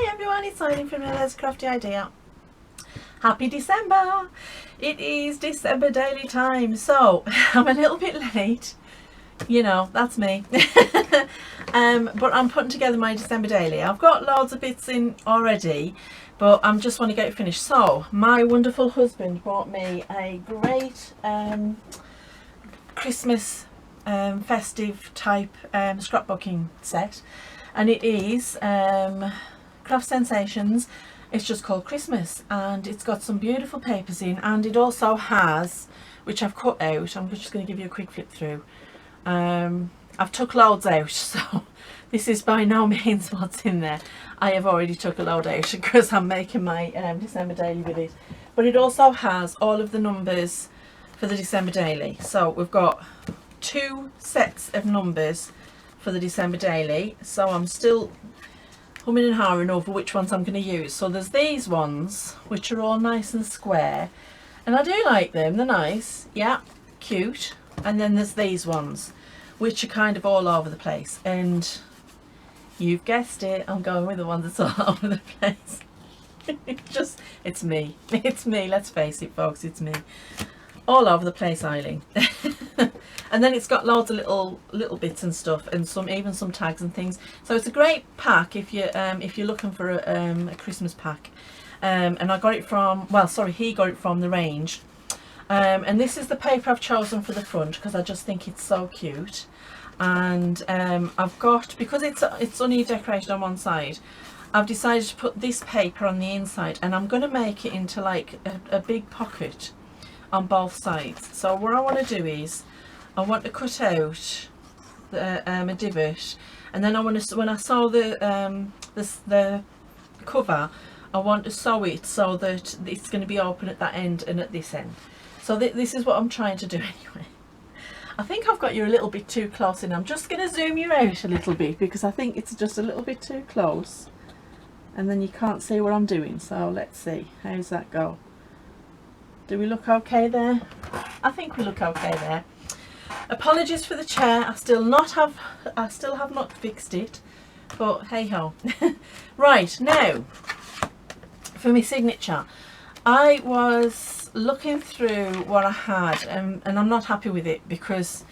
Hi everyone, it's Eileen from There's a Crafty Idea. Happy December! It is December daily time, so I'm a little bit late. You know, that's me. But I'm putting together my December daily. I've got loads of bits in already, but I just want to get it finished. So my wonderful husband bought me a great Christmas festive type scrapbooking set, and it is Craft Sensations. It's just called Christmas, and it's got some beautiful papers in, and it also has, which I've cut out, I'm just going to give you a quick flip through. I've took loads out, so this is by no means what's in there. I have already took a load out because I'm making my December daily with it, but it also has all of the numbers for the December daily. So we've got 2 sets of numbers for the December daily, so I'm still humming and hawing over which ones I'm going to use. So there's these ones which are all nice and square, and I do like them, they're nice, yeah, cute. And then there's these ones which are kind of all over the place, and you've guessed it, I'm going with the one that's all over the place. It's me, let's face it folks, it's me, all over the place, Eileen. And then it's got loads of little bits and stuff, and even some tags and things. So it's a great pack if you're looking for a Christmas pack. And I got it from, well, sorry, he got it from the range. And this is the paper I've chosen for the front because I just think it's so cute. And I've got, because it's only decorated on one side, I've decided to put this paper on the inside, and I'm going to make it into like a big pocket on both sides. So what I want to do is I want to cut out a divot, and then I want to, when I sew the cover, I want to sew it so that it's going to be open at that end and at this end. So this is what I'm trying to do anyway. I think I've got you a little bit too close, and I'm just going to zoom you out a little bit because I think it's just a little bit too close, and then you can't see what I'm doing. So let's see, how's that go? Do we look okay there? I think we look okay there. Apologies for the chair, I still have not fixed it, but hey ho. Right, now for my signature, I was looking through what I had, and I'm not happy with it because,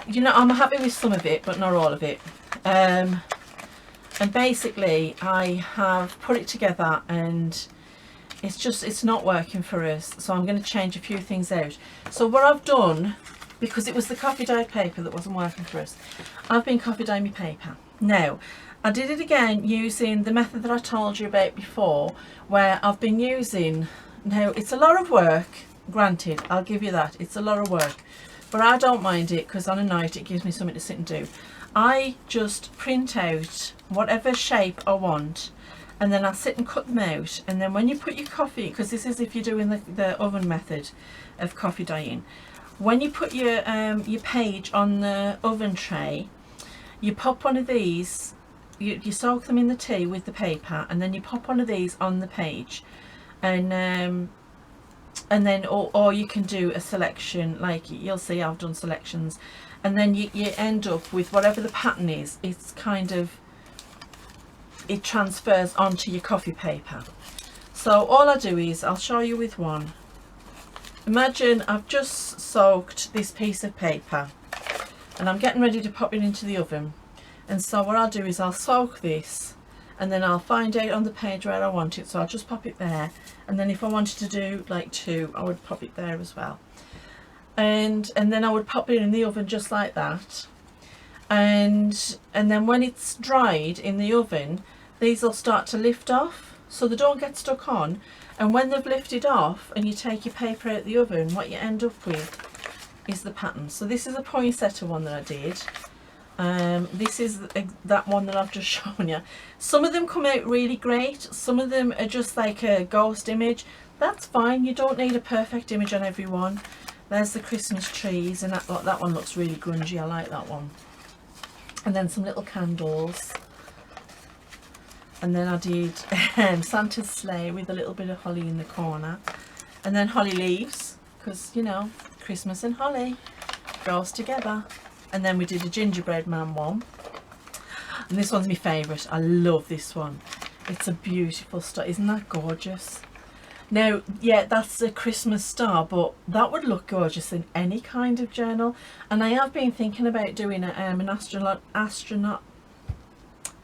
you know, I'm happy with some of it but not all of it. And basically I have put it together and it's not working for us, so I'm going to change a few things out. So what I've done, because it was the coffee dye paper that wasn't working for us, I've been coffee dyeing my paper. Now I did it again using the method that I told you about before, where I've been using, now it's a lot of work, granted, I'll give you that, it's a lot of work, but I don't mind it because on a night it gives me something to sit and do. I just print out whatever shape I want, and then I sit and cut them out, and then when you put your coffee, because this is if you're doing the oven method of coffee dyeing, when you put your page on the oven tray, you pop one of these, you soak them in the tea with the paper, and then you pop one of these on the page, and then or you can do a selection, like you'll see I've done selections, and then you end up with whatever the pattern is. It's kind of, it transfers onto your coffee paper. So all I do is, I'll show you with one. Imagine I've just soaked this piece of paper and I'm getting ready to pop it into the oven, and so what I'll do is I'll soak this, and then I'll find out on the page where I want it, so I'll just pop it there, and then if I wanted to do like 2, I would pop it there as well, and then I would pop it in the oven just like that, and then when it's dried in the oven, these will start to lift off so they don't get stuck on, and when they've lifted off and you take your paper out the oven, what you end up with is the pattern. So this is a poinsettia one that I did. This is that one that I've just shown you. Some of them come out really great, some of them are just like a ghost image. That's fine, you don't need a perfect image on every one. There's the Christmas trees, and that one looks really grungy, I like that one. And then some little candles. And then I did Santa's sleigh with a little bit of holly in the corner, and then holly leaves, because you know, Christmas and holly goes together. And then we did a gingerbread man one, and this one's my favourite. I love this one. It's a beautiful star. Isn't that gorgeous? Now, yeah, that's a Christmas star, but that would look gorgeous in any kind of journal. And I have been thinking about doing an astronaut.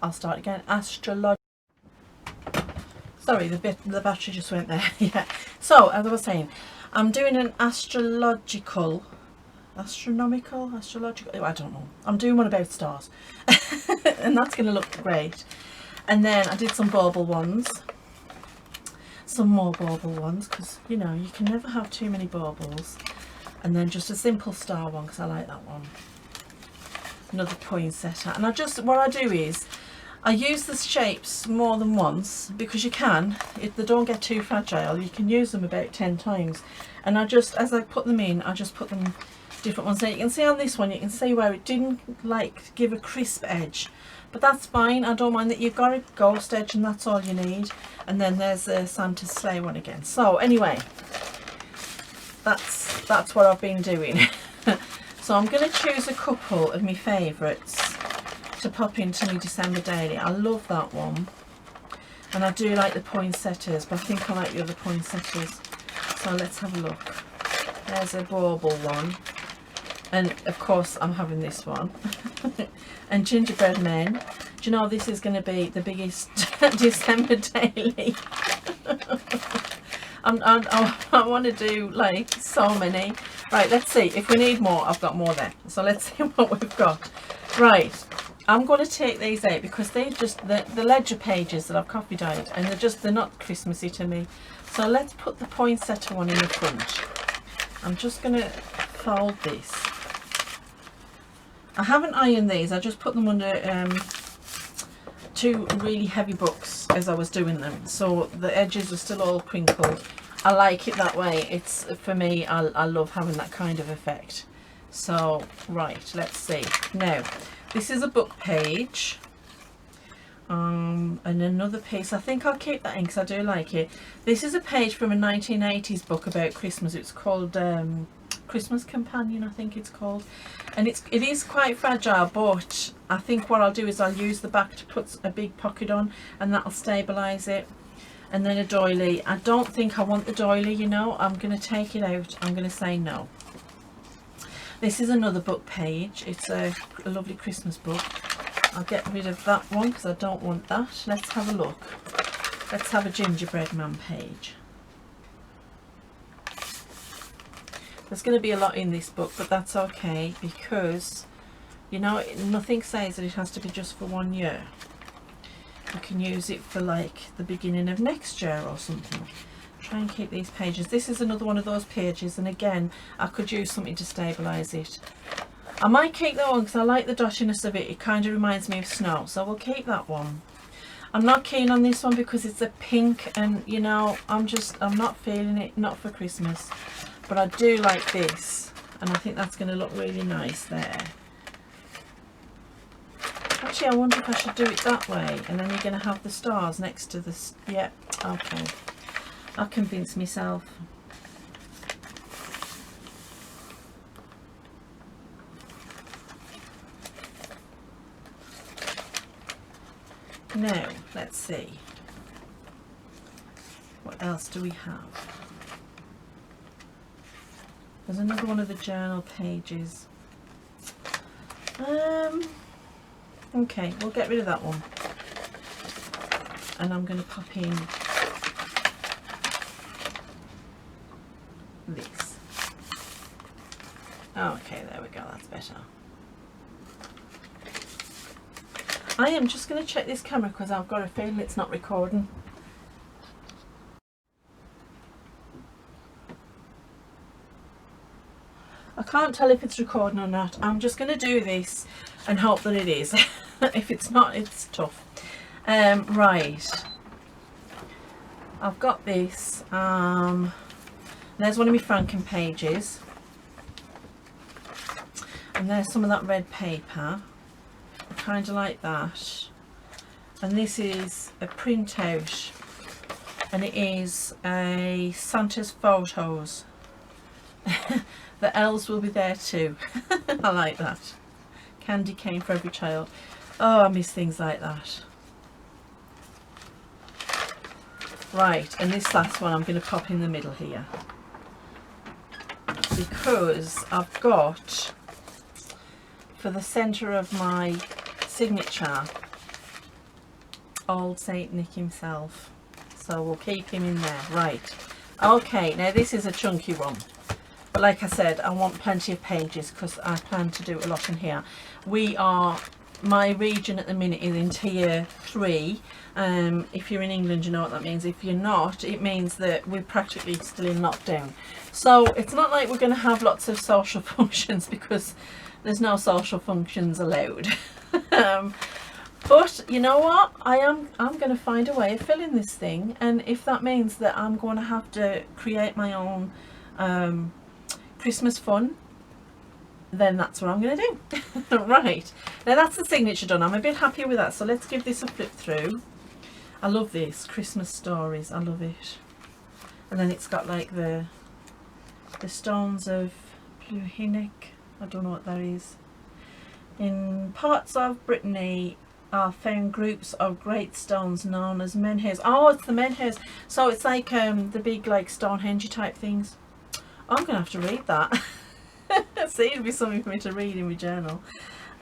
I'll start again. Sorry, the battery just went there. Yeah. So as I was saying, I'm doing an astrological. I don't know. I'm doing one about stars, and that's going to look great. And then I did some bauble ones. Some more bauble ones, because you know you can never have too many baubles. And then just a simple star one, because I like that one. Another poinsettia. And what I do is I use the shapes more than once, because you can, if they don't get too fragile, you can use them about 10 times. And I just, as I put them in, I just put them different ones. So you can see on this one, you can see where it didn't like give a crisp edge, but that's fine. I don't mind that. You've got a ghost edge and that's all you need. And then there's a Santa's sleigh one again. So anyway, that's what I've been doing. So I'm going to choose a couple of my favourites to pop into my December daily. I love that one, and I do like the poinsettias, but I think I like the other poinsettias. So let's have a look. There's a bauble one, and of course I'm having this one. And gingerbread men. Do you know this is going to be the biggest December daily? I want to do like so many. Right, let's see if we need more. I've got more there, so let's see what we've got. Right, I'm going to take these out because they just the ledger pages that I've copy dyed, and they're not Christmassy to me. So let's put the poinsettia one in the front. I'm just going to fold this. I haven't ironed these. I just put them under two really heavy books as I was doing them, so the edges are still all crinkled. I like it that way. It's, for me, I love having that kind of effect. So right, let's see. Now this is a book page, and another piece. I think I'll keep that in because I do like it. This is a page from a 1980s book about Christmas. It's called Christmas Companion, I think it's called, and it is quite fragile, but I think what I'll do is I'll use the back to put a big pocket on, and that'll stabilize it. And then a doily. I don't think I want the doily, you know. I'm going to take it out. I'm going to say no. This is another book page. It's a lovely Christmas book. I'll get rid of that one because I don't want that. Let's have a look. Let's have a gingerbread man page. There's going to be a lot in this book, but that's okay because, you know, nothing says that it has to be just for 1 year. You can use it for like the beginning of next year or something. Try and keep these pages. This is another one of those pages, and again I could use something to stabilize it. I might keep that one because I like the dottiness of it. It kind of reminds me of snow, so we'll keep that one. I'm not keen on this one because it's a pink, and you know, I'm not feeling it, not for Christmas. But I do like this, and I think that's going to look really nice there. Actually, I wonder if I should do it that way, and then you're going to have the stars next to this. Yeah, okay. I'll convince myself. Now, let's see. What else do we have? There's another one of the journal pages. Okay, we'll get rid of that one. And I'm going to pop in this. Okay, there we go, that's better. I am just going to check this camera because I've got a feeling it's not recording. I can't tell if it's recording or not. I'm just going to do this and hope that it is. If it's not, it's tough. Right. I've got this. There's one of my Franken pages. And there's some of that red paper. I kind of like that. And this is a printout. And it is a Santa's photos. The elves will be there too. I like that. Candy cane for every child. Oh, I miss things like that. Right, and this last one I'm going to pop in the middle here, because I've got, for the centre of my signature, old Saint Nick himself. So we'll keep him in there. Right, okay, now this is a chunky one, but like I said, I want plenty of pages because I plan to do a lot in here. My region at the minute is in tier 3. If you're in England, you know what that means. If you're not, it means that we're practically still in lockdown. So it's not like we're going to have lots of social functions, because there's no social functions allowed. But you know what? I'm going to find a way of filling this thing, and if that means that I'm going to have to create my own Christmas fun, then that's what I'm going to do. Right, now that's the signature done. I'm a bit happy with that, so let's give this a flip through. I love this, Christmas stories, I love it. And then it's got like the stones of Bluhinnoch, I don't know what that is. In parts of Brittany are found groups of great stones known as menhirs. Oh, it's the menhirs. So it's like the big like Stonehenge type things. I'm going to have to read that. See, it'll be something for me to read in my journal.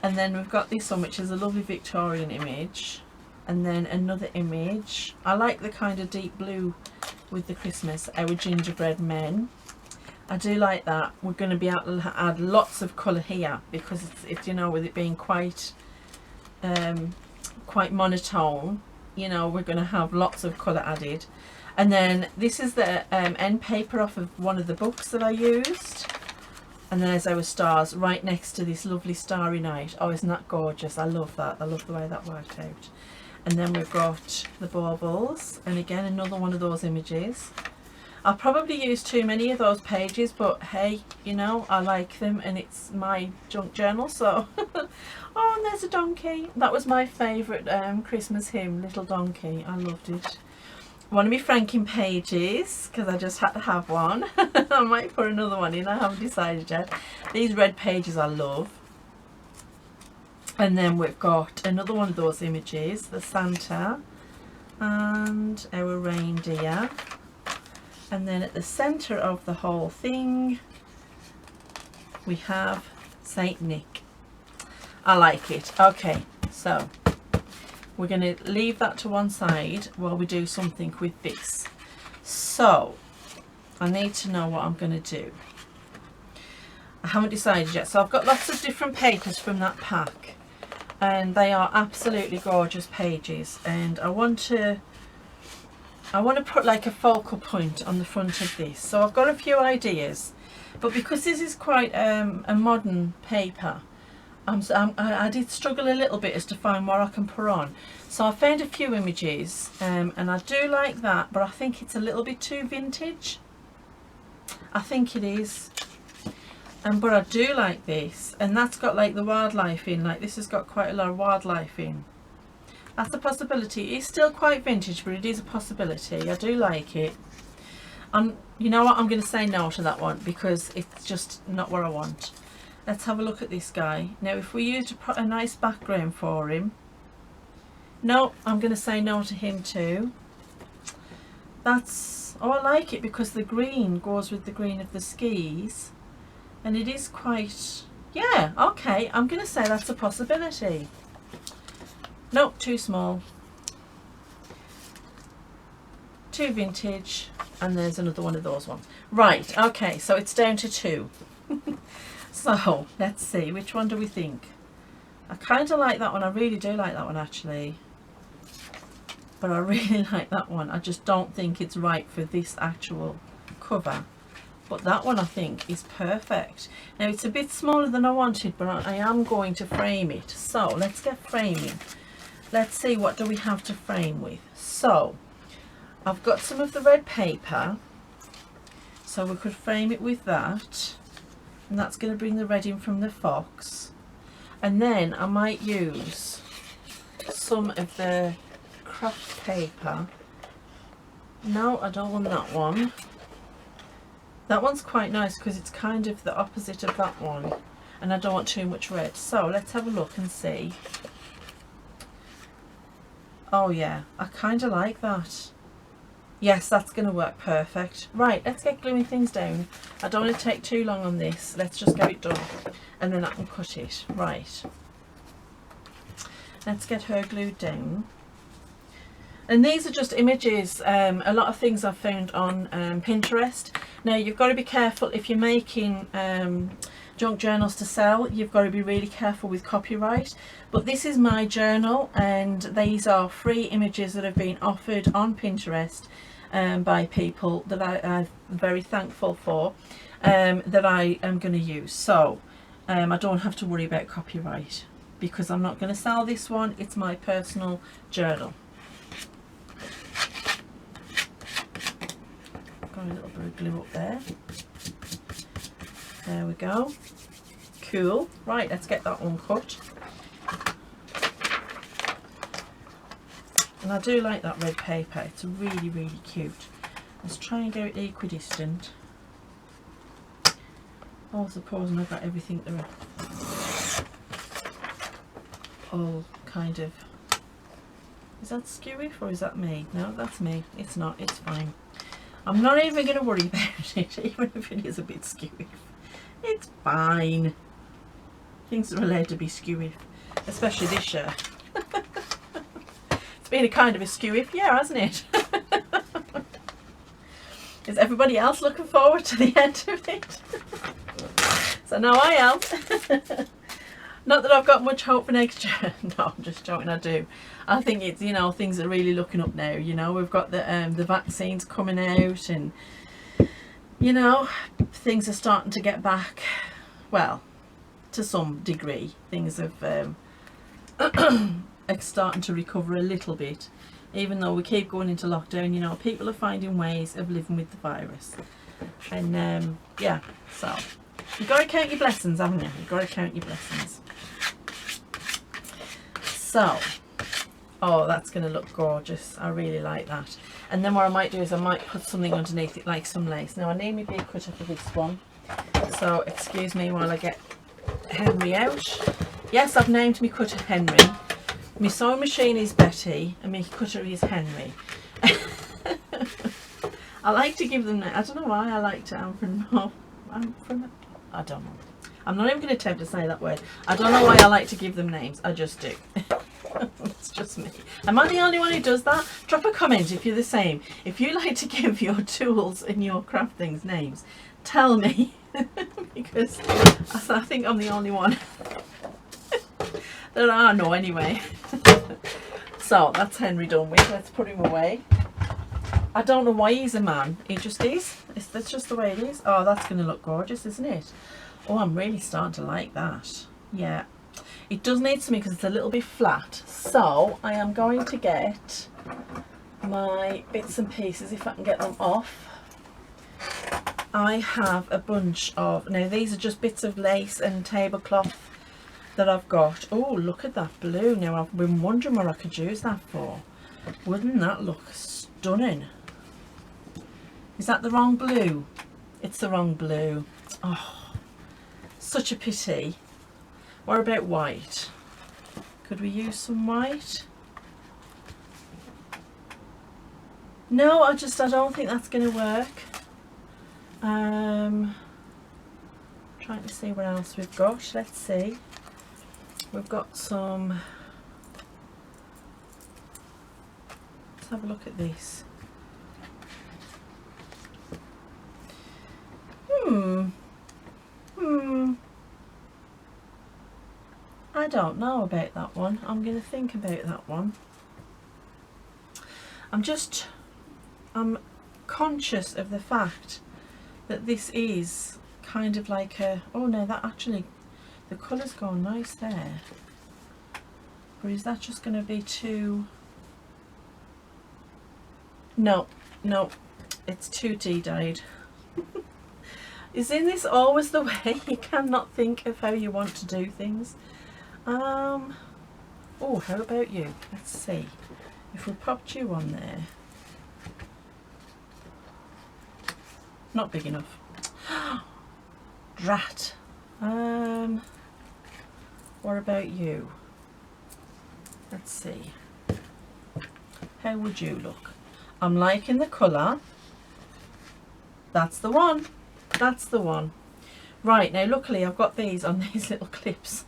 And then we've got this one, which is a lovely Victorian image. And then another image. I like the kind of deep blue with the Christmas, our gingerbread men. I do like that. We're going to be able to add lots of colour here, because it's you know, with it being quite monotone, you know, we're going to have lots of colour added. And then this is the end paper off of one of the books that I used. And then there's our stars right next to this lovely Starry Night. Oh, isn't that gorgeous? I love that. I love the way that worked out. And then we've got the baubles, and again another one of those images. I'll probably use too many of those pages, but hey, you know, I like them, and it's my junk journal, so. Oh, and there's a donkey. That was my favourite Christmas hymn, Little Donkey. I loved it. One of my franking pages, because I just had to have one. I might put another one in, I haven't decided yet. These red pages I love. And then we've got another one of those images, the Santa and our reindeer. And then at the centre of the whole thing we have Saint Nick. I like it. Okay, so we're going to leave that to one side while we do something with this. So I need to know what I'm going to do. I haven't decided yet. So I've got lots of different papers from that pack, and they are absolutely gorgeous pages, and I want to put like a focal point on the front of this. So I've got a few ideas, but because this is quite a modern paper, I did struggle a little bit as to find what I can put on. So I found a few images, and I do like that, but I think it's a little bit too vintage. I think it is. But I do like this, and that's got like the wildlife in, like this has got quite a lot of wildlife in. That's a possibility. It's still quite vintage, but it is a possibility. I do like it. You know what, I'm going to say no to that one, because it's just not what I want. Let's have a look at this guy. Now if we used a nice background for him. No, I'm going to say no to him too. That's, oh, I like it because the green goes with the green of the skis. And it is quite, yeah, okay, I'm going to say that's a possibility. Nope, too small. Too vintage. And there's another one of those ones. Right, okay, so it's down to 2. So, let's see, which one do we think? I kind of like that one, I really do like that one actually. But I really like that one. I just don't think it's right for this actual cover. But that one I think is perfect. Now it's a bit smaller than I wanted, but I am going to frame it. So let's get framing. Let's see, what do we have to frame with? So I've got some of the red paper, so we could frame it with that, and that's going to bring the red in from the fox. And then I might use some of the craft paper. No, I don't want that one. That one's quite nice because it's kind of the opposite of that one, and I don't want too much red. So let's have a look and see. Oh yeah, I kind of like that. Yes, that's going to work perfect. Right, let's get gluing things down. I don't want to take too long on this. Let's just get it done and then I can cut it. Right. Let's get her glued down. And these are just images, a lot of things I've found on Pinterest. Now you've got to be careful if you're making junk journals to sell, you've got to be really careful with copyright. But this is my journal and these are free images that have been offered on Pinterest by people that I'm very thankful for, that I am going to use. So I don't have to worry about copyright because I'm not going to sell this one. It's my personal journal. Got a little bit of glue up there. There we go. Cool. Right, let's get that one cut. And I do like that red paper. It's really, really cute. Let's try and go equidistant. Oh, supposing I've got everything there. All kind of. Is that skewy or is that me? No, that's me. It's not. It's fine. I'm not even going to worry about it, even if it is a bit skewy. It's fine. Things are allowed to be skewy, especially this shirt. It's been a kind of a skewy year, hasn't it? Is everybody else looking forward to the end of it? So now I am. Not that I've got much hope for next year. No, I'm just joking, I do. I think it's, you know, things are really looking up now. You know, we've got the vaccines coming out and, you know, things are starting to get back, well, to some degree. Things have are starting to recover a little bit. Even though we keep going into lockdown, you know, people are finding ways of living with the virus. And, yeah, so you've got to count your blessings, haven't you? You've got to count your blessings. So, oh, that's going to look gorgeous. I really like that. And then what I might do is I might put something underneath it, like some lace. Now I need my big cutter for this one, so excuse me while I get Henry out. Yes, I've named my cutter Henry. My sewing machine is Betty and my cutter is Henry. I like to give them, I don't know why I like to, I don't know. I'm not even going to attempt to say that word. I don't know why I like to give them names. I just do. It's just me. Am I the only one who does that? Drop a comment if you're the same. If you like to give your tools and your craft things names, tell me. Because I think I'm the only one that I know anyway. So that's Henry done with. Let's put him away. I don't know why he's a man. He just is. That's just the way it is. Oh, that's going to look gorgeous, isn't it? Oh, I'm really starting to like that. Yeah. It does need something because it's a little bit flat. So I am going to get my bits and pieces, if I can get them off. I have a bunch of, now these are just bits of lace and tablecloth that I've got. Oh, look at that blue. Now I've been wondering what I could use that for. Wouldn't that look stunning? Is that the wrong blue? It's the wrong blue. Oh, such a pity. What about white? Could we use some white? No, I don't think that's going to work. Trying to see what else we've got. Let's see. We've got some. Let's have a look at this. I don't know about that one. I'm going to think about that one. I'm conscious of the fact that this is kind of like a, oh no, that actually, the colour's gone nice there. Or is that just going to be too, no, it's too tea-dyed. Isn't this always the way? You cannot think of how you want to do things. Oh, how about you? Let's see. If we popped you on there. Not big enough. Drat. What about you? Let's see. How would you look? I'm liking the colour. That's the one. That's the one. Right, now luckily I've got these on these little clips.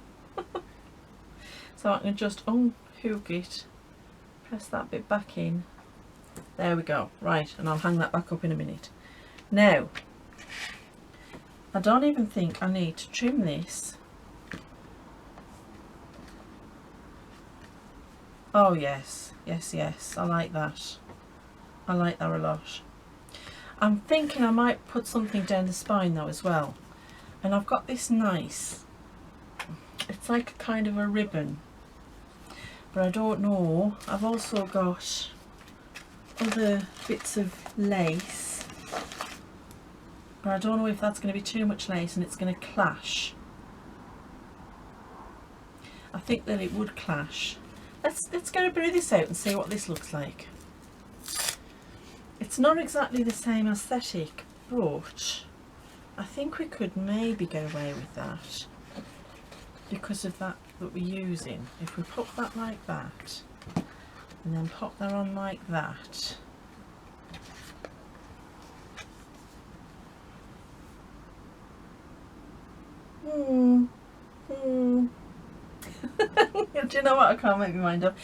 So I can just unhook it, press that bit back in. There we go. Right, and I'll hang that back up in a minute. Now, I don't even think I need to trim this. Oh yes, yes, yes, I like that. I like that a lot. I'm thinking I might put something down the spine though as well. And I've got this nice, it's like a kind of a ribbon, but I don't know. I've also got other bits of lace, but I don't know if that's going to be too much lace and it's going to clash. I think that it would clash. Let's go brew this out and see what this looks like. It's not exactly the same aesthetic, but I think we could maybe get away with that because of that we're using. If we put that like that and then pop that on like that. Do you know what? I can't make my mind up.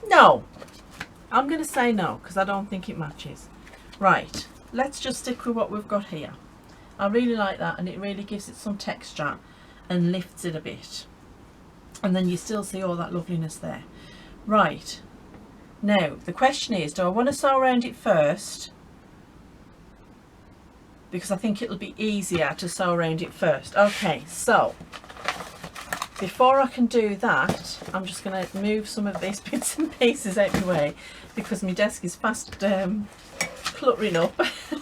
No. I'm going to say no because I don't think it matches. Right. Let's just stick with what we've got here. I really like that, and it really gives it some texture and lifts it a bit. And then you still see all that loveliness there. Right. Now, the question is, do I want to sew around it first? Because I think it'll be easier to sew around it first. Okay, so before I can do that, I'm just going to move some of these bits and pieces out of the way because my desk is fast cluttering up.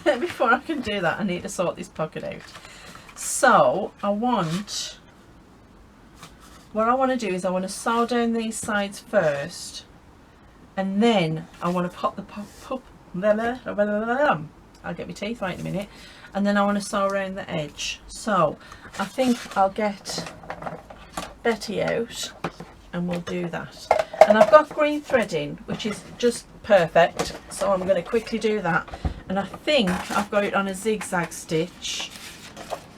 Before I can do that, I need to sort this pocket out. So what I want to do is I want to sew down these sides first, and then I want to pop the I'll get my teeth right in a minute, and then I want to sew around the edge. So I think I'll get Betty out and we'll do that. And I've got green threading, which is just perfect, so I'm going to quickly do that. And I think I've got it on a zigzag stitch.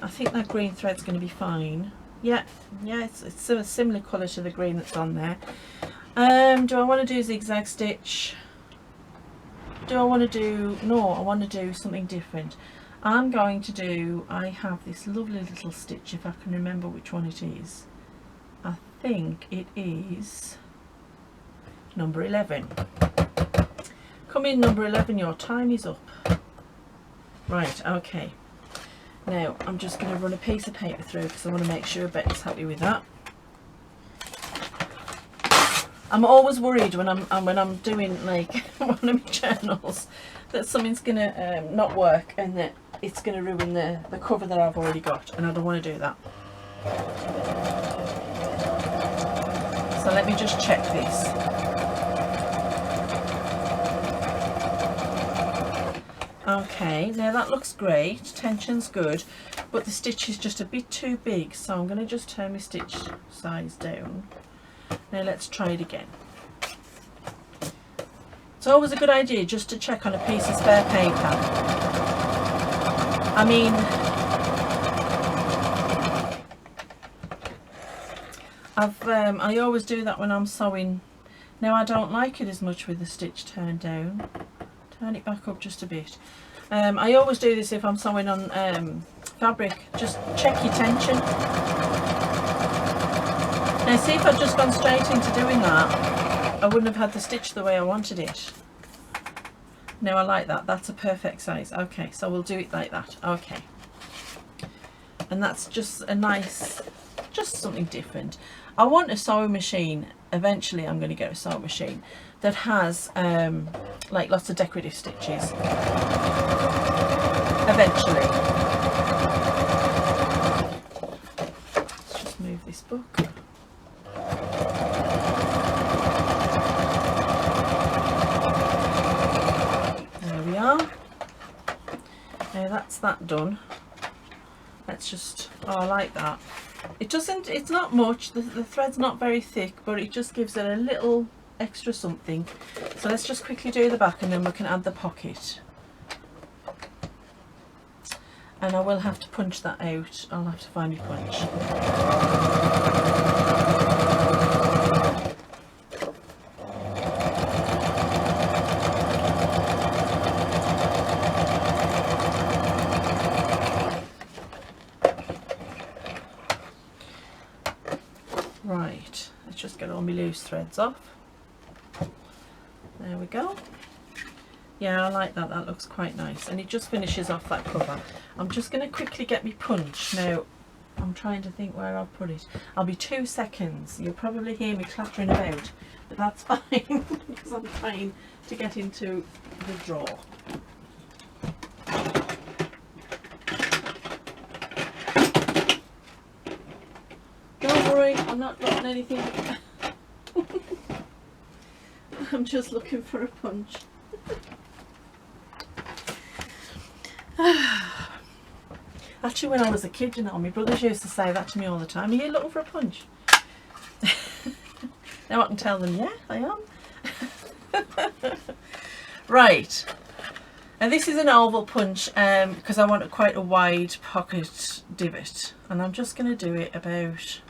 I think that green thread's going to be fine. Yeah, it's a similar colour to the green that's on there. Do I want to do zigzag stitch? Do I want to do, no, I want to do something different. I'm going to do, I have this lovely little stitch, if I can remember which one it is. I think it is number 11. Come in, number 11, your time is up. Right, okay. Now I'm just going to run a piece of paper through because I want to make sure Betty's happy with that. I'm always worried when I'm doing like one of my journals that something's gonna not work and that it's gonna ruin the cover that I've already got, and I don't want to do that. So let me just check this. Okay, now that looks great, tension's good, but the stitch is just a bit too big, so I'm going to just turn my stitch size down. Now let's try it again. It's always a good idea just to check on a piece of spare paper. I mean, I always do that when I'm sewing. Now I don't like it as much with the stitch turned down. Turn it back up just a bit. I always do this if I'm sewing on fabric. Just check your tension. Now see, if I'd just gone straight into doing that, I wouldn't have had the stitch the way I wanted it. Now I like that. That's a perfect size. Okay, so we'll do it like that. Okay. And that's just a nice, just something different. I want a sewing machine. Eventually I'm going to get a sewing machine that has like lots of decorative stitches. Eventually. Let's just move this book. There we are. Now that's that done. Let's just, oh, I like that. It doesn't, it's not much, the thread's not very thick, but it just gives it a little extra something. So So let's just quickly do the back and then we can add the pocket. And I will have to punch that out. I'll have to find my punch. Right, let's just get all my loose threads off. There we go. Yeah, I like that, that looks quite nice, and it just finishes off that cover. I'm just going to quickly get my punch. Now, I'm trying to think where I'll put it. I'll be 2 seconds. You'll probably hear me clattering about, but that's fine because I'm trying to get into the drawer. Don't worry, I'm not putting anything. I'm just looking for a punch. Actually, when I was a kid, you know, my brothers used to say that to me all the time. Are you looking for a punch? Now I can tell them, yeah, I am. Right. And this is an oval punch because I want quite a wide pocket divot. And I'm just going to do it about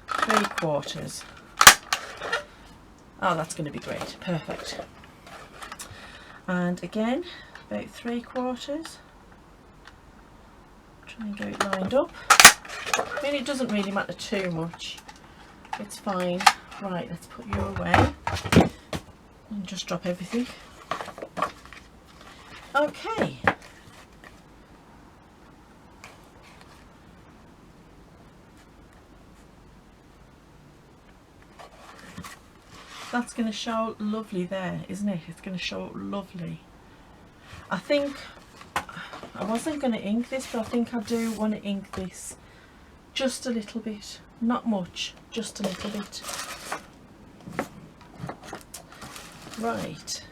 3/4. Oh, that's going to be great. Perfect. And again, about 3/4. Try and get it lined up. I mean, it doesn't really matter too much. It's fine. Right, let's put you away. And just drop everything. Okay. That's going to show lovely there, isn't it? It's going to show lovely. I think I wasn't going to ink this, but I think I do want to ink this just a little bit. Not much, just a little bit. Right.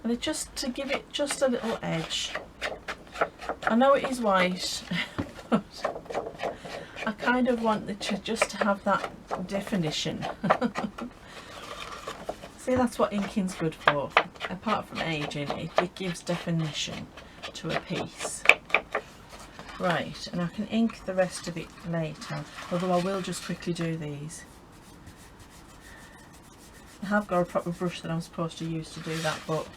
And it just to give it just a little edge. I know it is white, but I kind of want it to just have that definition. See, that's what inking's good for. Apart from aging, it gives definition to a piece. Right, and I can ink the rest of it later, although I will just quickly do these. I have got a proper brush that I'm supposed to use to do that, but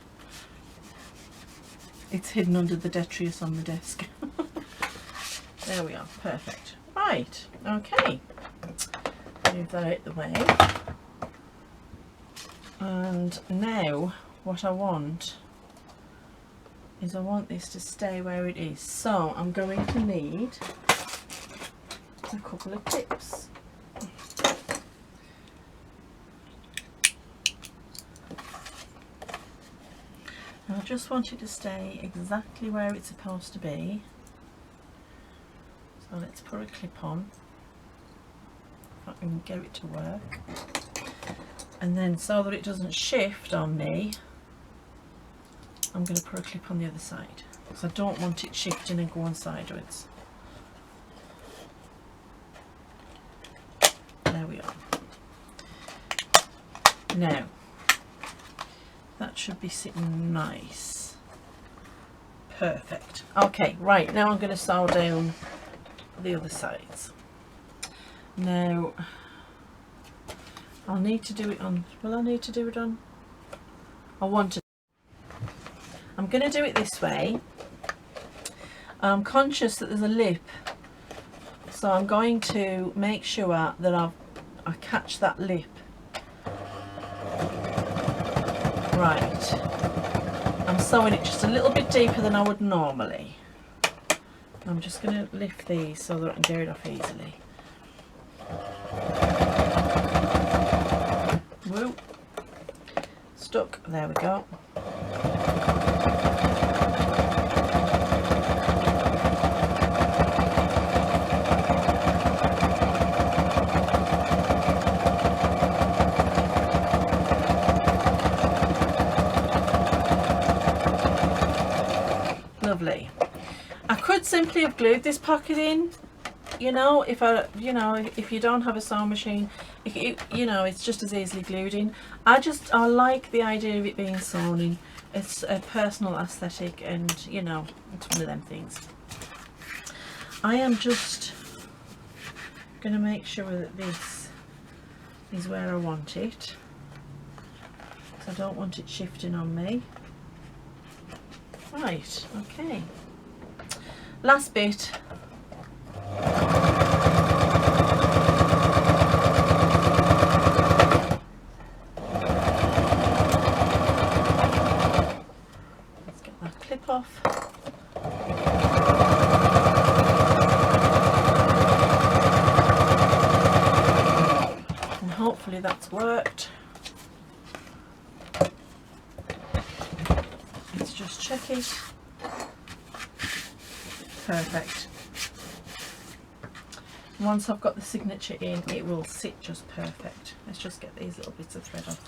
it's hidden under the detritus on the desk. There we are, perfect. Right, okay. Move that out the way. And now what I want is I want this to stay where it is. So I'm going to need a couple of clips. I just want it to stay exactly where it's supposed to be. So let's put a clip on, if I can get it to work. And then so that it doesn't shift on me, I'm going to put a clip on the other side, because I don't want it shifting and going sideways. There we are. Now, that should be sitting nice. Perfect. Okay, right, now I'm going to sew down the other sides. Now, I'll need to do it on, will I need to do it on? I want to. I'm going to do it this way. I'm conscious that there's a lip, so I'm going to make sure that I catch that lip. Right, I'm sewing it just a little bit deeper than I would normally. I'm just going to lift these so that I can get it off easily. Woo. Stuck, there we go. lovely. I could simply have glued this pocket in, you know, if you don't have a sewing machine, you know, it's just as easily glued in. I like the idea of it being sewn in. It's a personal aesthetic, and you know, it's one of them things. I am just going to make sure that this is where I want it, because I don't want it shifting on me. Right, okay. Last bit. Let's get that clip off. And hopefully that's worked. Let's just check it. Perfect. Once I've got the signature in, it will sit just perfect. Let's just get these little bits of thread off.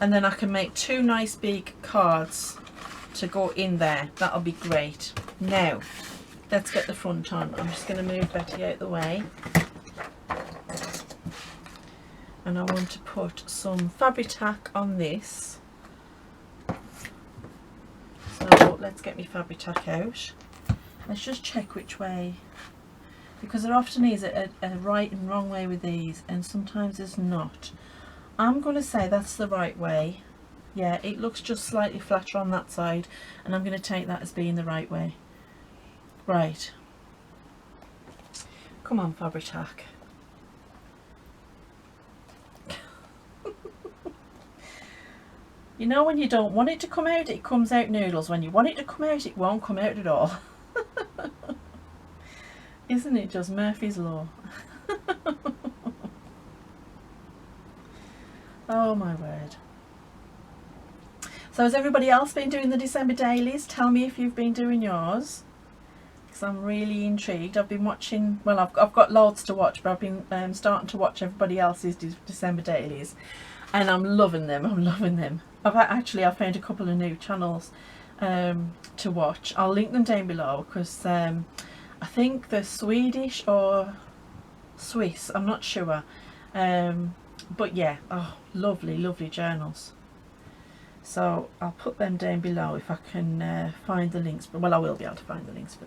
And then I can make 2 nice big cards to go in there. That'll be great. Now, let's get the front on. I'm just going to move Betty out the way. And I want to put some Fabri-Tac on this. So let's get my Fabri-Tac out. Let's just check which way, because there often is a right and wrong way with these, and sometimes there's not. I'm going to say that's the right way. Yeah, it looks just slightly flatter on that side, and I'm going to take that as being the right way. Right. Come on, Fabri-Tac. You know, when you don't want it to come out, it comes out noodles. When you want it to come out, it won't come out at all. Isn't it just Murphy's Law? Oh my word. So has everybody else been doing the December dailies? Tell me if you've been doing yours, because I'm really intrigued. I've been watching, well, I've got loads to watch, but I've been starting to watch everybody else's December dailies, and I'm loving them. I'm loving them. I've found a couple of new channels to watch. I'll link them down below, because I think they're Swedish or Swiss, I'm not sure, but yeah, oh, lovely, lovely journals. So I'll put them down below if I can find the links. Well, I will be able to find the links for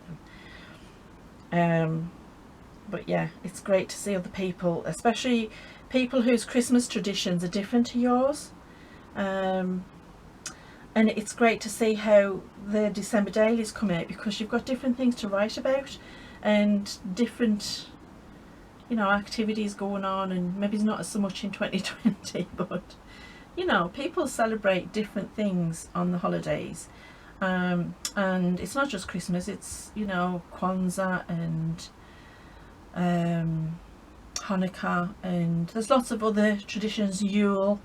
them. But yeah, it's great to see other people, especially people whose Christmas traditions are different to yours. And it's great to see how the December dailies come out, because you've got different things to write about and different, you know, activities going on, and maybe it's not so much in 2020, but you know, people celebrate different things on the holidays, and it's not just Christmas, it's, you know, Kwanzaa and Hanukkah, and there's lots of other traditions. Yule,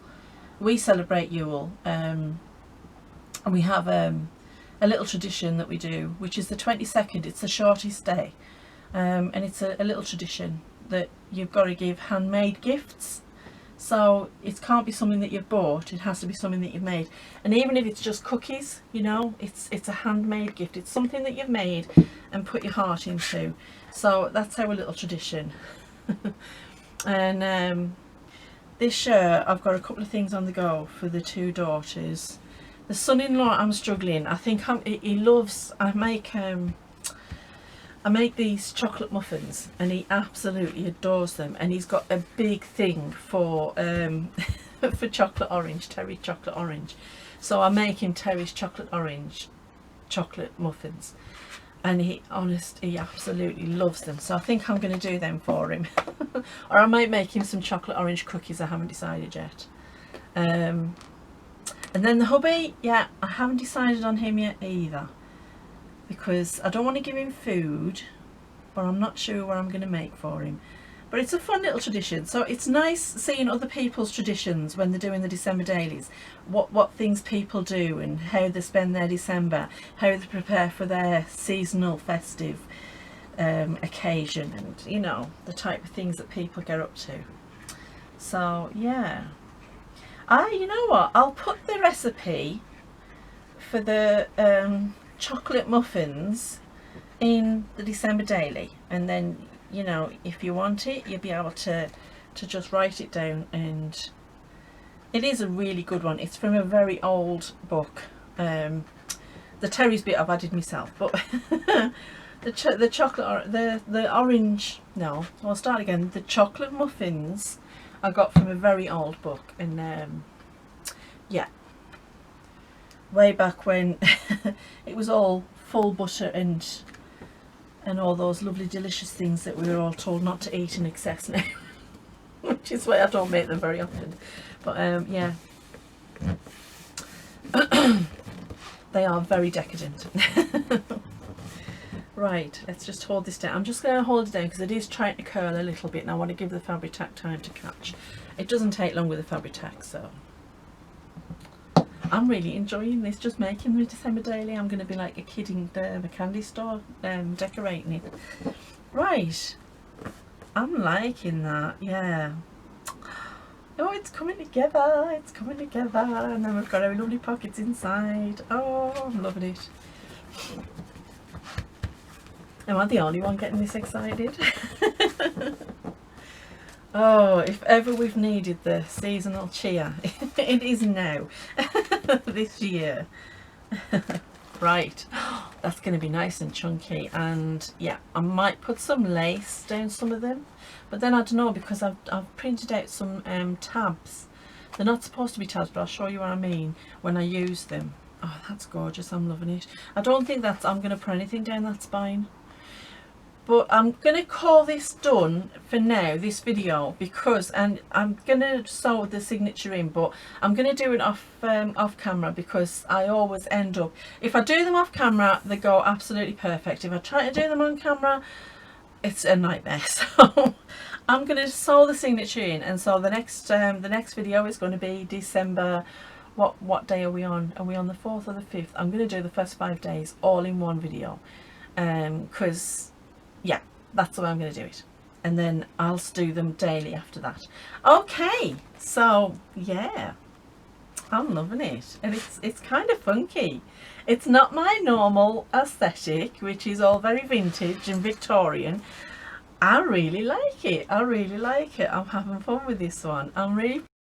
we celebrate Yule, and we have a little tradition that we do, which is the 22nd. It's the shortest day, and it's a little tradition that you've got to give handmade gifts. So it can't be something that you've bought, it has to be something that you've made. And even if it's just cookies, you know, it's a handmade gift. It's something that you've made and put your heart into. So that's our little tradition. And this year I've got a couple of things on the go for the 2 daughters. The son-in-law, I'm struggling. I think he loves, I make these chocolate muffins, and he absolutely adores them, and he's got a big thing for for chocolate orange, Terry chocolate orange. So I make him Terry's chocolate orange chocolate muffins, and he absolutely loves them. So I think I'm going to do them for him. Or I might make him some chocolate orange cookies. I haven't decided yet. And then the hubby, yeah, I haven't decided on him yet either, because I don't want to give him food, but I'm not sure what I'm going to make for him. But it's a fun little tradition, so it's nice seeing other people's traditions when they're doing the December dailies, what things people do and how they spend their December, how they prepare for their seasonal festive occasion, and you know, the type of things that people get up to. So yeah, you know what, I'll put the recipe for the chocolate muffins in the December Daily, and then, you know, if you want it, you'll be able to just write it down. And it is a really good one. It's from a very old book. The Terry's bit I've added myself, but the chocolate, the orange, no, I'll start again. The chocolate muffins I got from a very old book, and yeah, way back when it was all full butter and all those lovely delicious things that we were all told not to eat in excess now. Which is why I don't make them very often. But yeah. They are very decadent. Right, let's just hold this down. I'm just going to hold it down because it is trying to curl a little bit, and I want to give the Fabri-Tac time to catch. It doesn't take long with the Fabri-Tac, so I'm really enjoying this, just making the December Daily. I'm going to be like a kid in the candy store decorating it. Right, I'm liking that, yeah. Oh, it's coming together, it's coming together, and then we've got our lovely pockets inside. Oh, I'm loving it. Am I the only one getting this excited? Oh, if ever we've needed the seasonal cheer, it is now. This year. Right, that's going to be nice and chunky, and yeah, I might put some lace down some of them, but then I don't know, because I've printed out some tabs. They're not supposed to be tabs, but I'll show you what I mean when I use them. Oh, that's gorgeous, I'm loving it. I don't think that's, I'm going to put anything down that spine. But I'm going to call this done for now, this video, because, and I'm going to sew the signature in, but I'm going to do it off camera, because I always end up, if I do them off camera, they go absolutely perfect. If I try to do them on camera, it's a nightmare. So I'm going to sew the signature in, and so the next video is going to be December. What day are we on? Are we on the 4th or the 5th? I'm going to do the first 5 days all in one video, because yeah, that's the way I'm going to do it, and then I'll do them daily after that. Okay, so yeah, I'm loving it, and it's kind of funky. It's not my normal aesthetic, which is all very vintage and Victorian. I really like it. I really like it. I'm having fun with this one. I'm really